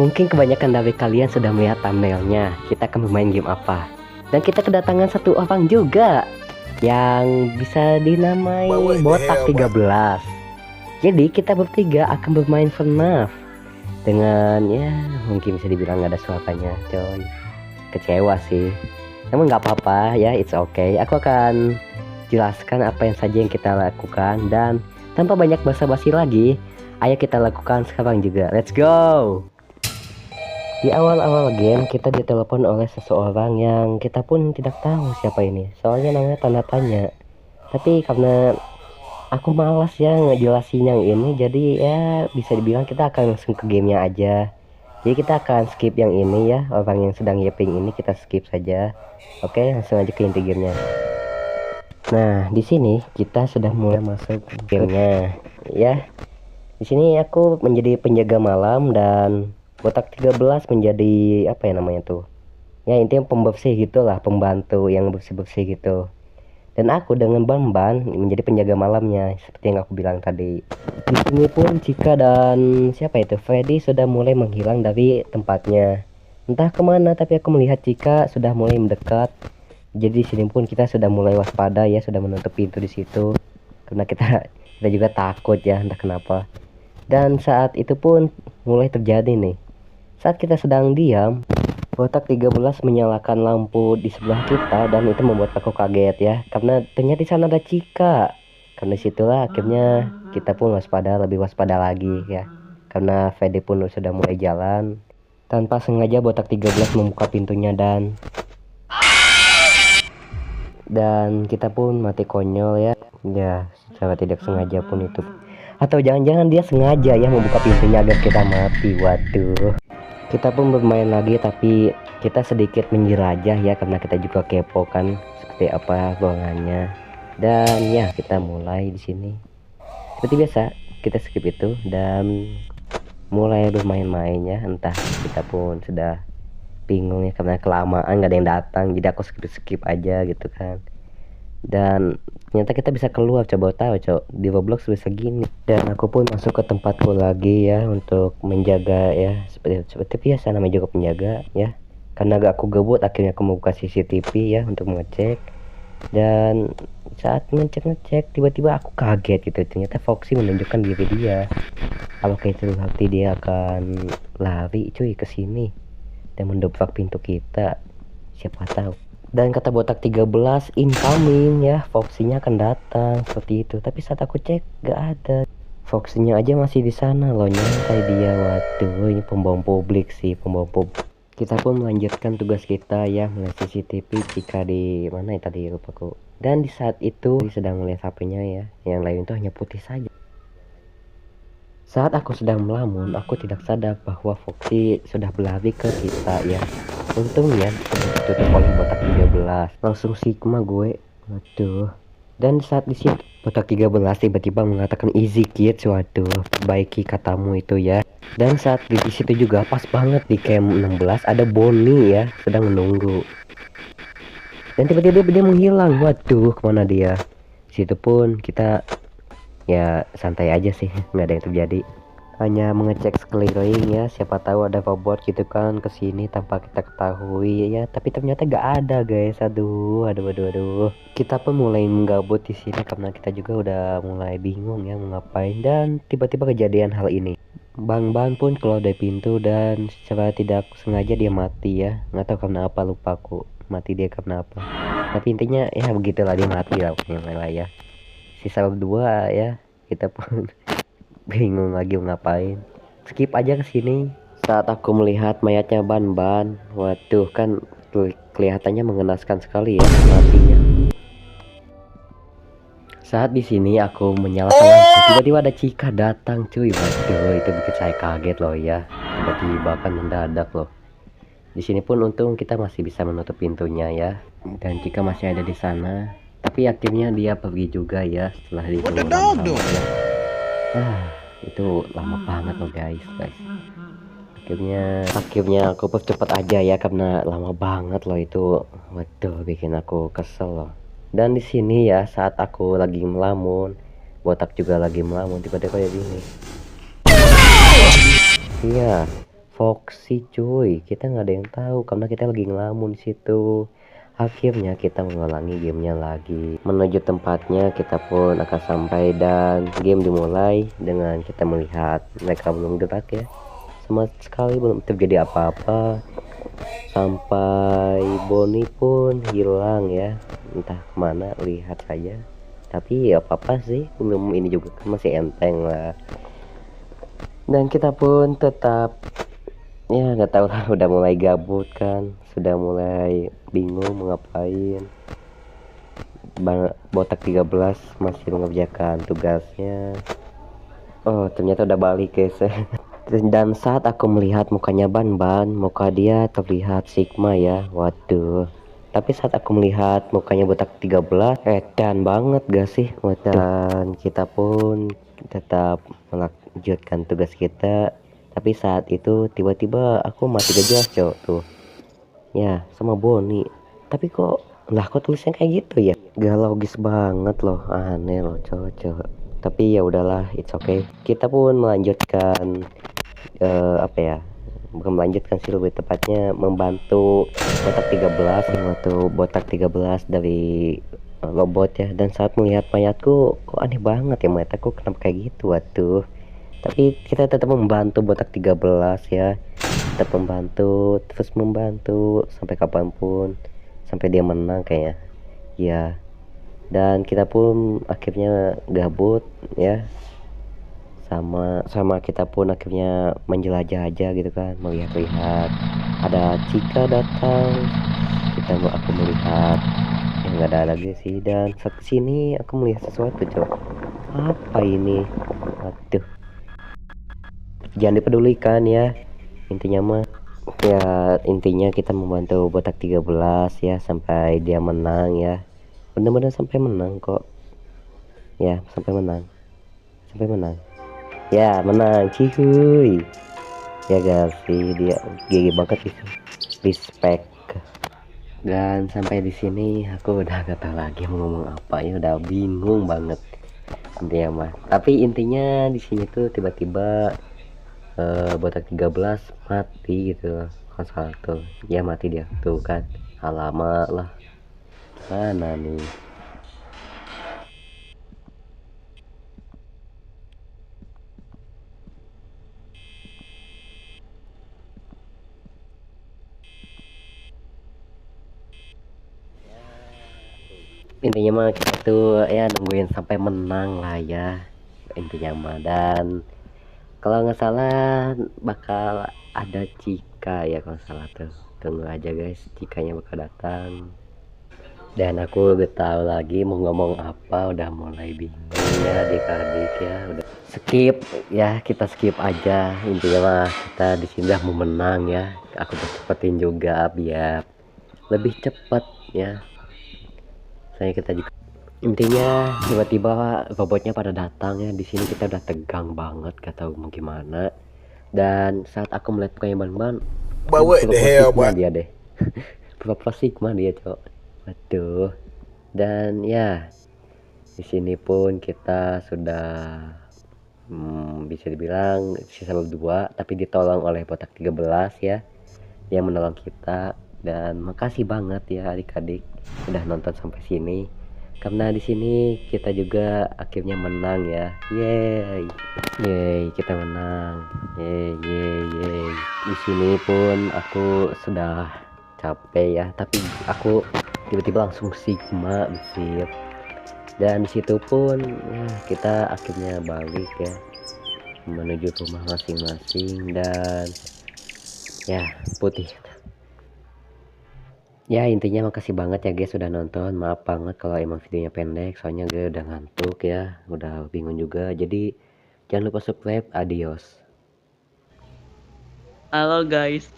Mungkin kebanyakan dari kalian sudah melihat thumbnailnya. Kita akan bermain game apa? Dan kita kedatangan satu orang juga yang bisa dinamai Botak 13. Jadi kita bertiga akan bermain FNAF dengan ya mungkin bisa dibilang nggak ada suaranya, coy. Kecewa sih. Namun nggak apa-apa ya, it's okay. Aku akan jelaskan apa yang saja yang kita lakukan dan tanpa banyak basa-basi lagi, ayo kita lakukan sekarang juga. Let's go. Di awal-awal game kita ditelepon oleh seseorang yang kita pun tidak tahu siapa ini. Soalnya namanya tanda tanya. Tapi karena aku malas ya ngejelasin yang ini, jadi ya bisa dibilang kita akan langsung ke gamenya aja. Jadi kita akan skip yang ini ya, orang yang sedang yapping ini kita skip saja. Oke, langsung aja ke inti gamenya. Nah, di sini kita sudah mulai masuk gamenya ya. Di sini aku menjadi penjaga malam dan Botak 13 menjadi apa ya namanya tuh? Ya intinya pembersih gitulah, pembantu yang bersih-bersih gitu. Dan aku dengan Ban menjadi penjaga malamnya seperti yang aku bilang tadi. Di sini pun Cika dan siapa itu Freddy sudah mulai menghilang dari tempatnya. Entah kemana, tapi aku melihat Cika sudah mulai mendekat. Jadi di sini pun kita sudah mulai waspada ya, sudah menutup pintu di situ. Karena kita juga takut ya, entah kenapa. Dan saat itu pun mulai terjadi nih. Saat kita sedang diam, Botak 13 menyalakan lampu di sebelah kita dan itu membuat aku kaget ya. Karena ternyata di sana ada Cika. Karena situlah akhirnya kita pun waspada, lebih waspada lagi ya. Karena Fede pun sudah mulai jalan. Tanpa sengaja Botak 13 membuka pintunya dan kita pun mati konyol ya. Ya, secara tidak sengaja pun itu. Atau jangan-jangan dia sengaja ya membuka pintunya agar kita mati. Waduh. Kita pun bermain lagi tapi kita sedikit menjelajah ya karena kita juga kepo kan seperti apa ruangannya. Dan ya kita mulai di sini. Seperti biasa kita skip itu dan mulai bermain-main ya. Entah kita pun sudah bingung ya karena kelamaan gak ada yang datang, jadi aku skip aja gitu kan. Dan ternyata kita bisa keluar, coba tahu di Roblox bisa gini. Dan aku pun masuk ke tempatku lagi ya untuk menjaga ya seperti biasa namanya juga penjaga ya. Karena gak aku gebut akhirnya aku membuka CCTV ya untuk mengecek. Dan saat ngecek tiba-tiba aku kaget gitu, ternyata Foxy menunjukkan diri dia. Apakah itu berarti dia akan lari cuy ke sini dan mendobrak pintu kita, siapa tahu. Dan kata Botak 13 incoming ya, Foxy-nya akan datang seperti itu. Tapi saat aku cek gak ada. Foxy-nya aja masih di sana loh, nyantai dia. Waduh, ini pembohong publik sih, pembohong publik. Kita pun melanjutkan tugas kita ya, melihat CCTV jika di mana ya tadi lupaku. Dan di saat itu sedang melihat HP-nya ya, yang lain itu hanya putih saja. Saat aku sedang melamun, aku tidak sadar bahwa Foxy sudah berlari ke kita ya. Untungnya ditutup oleh Botak 13. Langsung sigma gue. Waduh. Dan saat di situ Botak 13 tiba-tiba mengatakan easy kids. Waduh, perbaiki katamu itu ya. Dan saat di situ juga pas banget di camp 16 ada Bonnie ya sedang menunggu. Dan tiba-tiba dia menghilang. Waduh, kemana dia? Situ pun kita ya santai aja sih, nggak ada yang terjadi, hanya mengecek sekeliling ya, siapa tahu ada robot gitu kan kesini tanpa kita ketahui ya, tapi ternyata nggak ada guys. Aduh. Kita pun mulai menggabut di sini karena kita juga udah mulai bingung ya mau ngapain, dan tiba-tiba kejadian hal ini. Bang Ban pun keluar dari pintu dan secara tidak sengaja dia mati ya, nggak tahu karena apa, lupa aku mati dia karena apa, tapi intinya ya begitulah, dia mati lah ya. Sisa berdua ya, kita pun bingung lagi mau ngapain, skip aja ke sini. Saat aku melihat mayatnya Ban, waduh kan kelihatannya mengenaskan sekali ya matinya. Saat di sini aku menyalakan lampu, tiba-tiba ada Cika datang cuy. Waduh, itu bikin saya kaget loh ya, tiba-tiba kan mendadak loh. Di sini pun untung kita masih bisa menutup pintunya ya, dan Cika masih ada di sana. Tapi akhirnya dia pergi juga ya setelah ditunggu lama ya. Itu lama banget loh guys. Akhirnya aku percepat aja ya karena lama banget loh itu. Waduh, bikin aku kesel loh. Dan di sini ya saat aku lagi melamun, Botak juga lagi melamun, tiba-tiba kayak gini. Iya, Foxy cuy, kita nggak ada yang tahu karena kita lagi ngelamun di situ. Akhirnya kita mengulangi gamenya lagi. Menuju tempatnya kita pun akan sampai dan game dimulai dengan kita melihat mereka belum gerak ya. Sama sekali belum terjadi apa-apa. Sampai Bonnie pun hilang ya. Entah kemana, lihat saja. Tapi ya apa-apa sih, belum ini juga kan masih enteng lah. Dan kita pun tetap ya nggak tahu lah, udah mulai gabut kan, sudah mulai bingung mau ngapain. Botak 13 masih mengerjakan tugasnya. Oh ternyata udah balik guys. Dan saat aku melihat mukanya Ban, muka dia terlihat Sigma ya, waduh. Tapi saat aku melihat mukanya Botak 13, edan banget gak sih, waduh. Dan kita pun tetap melanjutkan tugas kita. Tapi saat itu tiba-tiba aku mati gak jelas cowok tuh ya sama Bonnie. Tapi kok tulisnya kayak gitu ya, gak logis banget loh, aneh loh cowok. Tapi ya udahlah, it's okay. Kita pun melanjutkan apa ya, bukan melanjutkan sih, lebih tepatnya membantu botak 13 botak 13 dari robot ya. Dan saat melihat mayatku, kok aneh banget ya mayat aku, kenapa kayak gitu, waduh. Tapi kita tetap membantu botak 13 ya, tetap membantu, terus membantu sampai kapanpun, sampai dia menang kayaknya ya. Dan kita pun akhirnya gabut ya, sama kita pun akhirnya menjelajah aja gitu kan, melihat-lihat. Ada Cika datang, aku melihat yang nggak ada lagi sih. Dan saat kesini aku melihat sesuatu cok, apa ini, waduh. Jangan dipedulikan ya, intinya mah ya, intinya kita membantu botak 13 ya sampai dia menang ya, bener-bener sampai menang kok ya, sampai menang ya, menang cihuy ya gak sih, dia gigi banget gitu, respect. Dan sampai di sini aku udah gak tahu lagi mau ngomong apa ya, udah bingung banget intinya mah. Tapi intinya di sini tuh tiba-tiba botak 13 mati gitu kan, satu ya mati dia tuh kan, alamak lah, mana nih. Intinya mah kita tuh ya nungguin sampai menang lah ya, intinya mah. Dan kalau nggak salah bakal ada Cika ya, kalau salah tuh, tunggu aja guys, Cikanya bakal datang. Dan aku udah tahu lagi mau ngomong apa, udah mulai bingung ya adik-adik ya, udah skip ya, kita skip aja. Intinya mah kita di sini udah mau menang ya, aku percepetin juga biar lebih cepat ya. Saya kita juga intinya tiba-tiba robotnya pada datang ya, di sini kita udah tegang banget, gak tahu mau gimana. Dan saat aku melihat kayak ban But what the hell, boy? dia deh. Pura Sigma dia cok, waduh. Dan ya di sini pun kita sudah bisa dibilang sisa berdua, tapi ditolong oleh botak 13 ya, dia menolong kita. Dan makasih banget ya adik-adik udah nonton sampai sini, karena di sini kita juga akhirnya menang ya, yeay kita menang, yeay. Di sini pun aku sudah capek ya, tapi aku tiba-tiba langsung Sigma besir. Dan disitu pun ya, kita akhirnya balik ya menuju rumah masing-masing. Dan ya putih ya, intinya makasih banget ya guys sudah nonton. Maaf banget kalau emang videonya pendek, soalnya gue udah ngantuk ya, udah bingung juga. Jadi jangan lupa subscribe. Adios. Halo guys.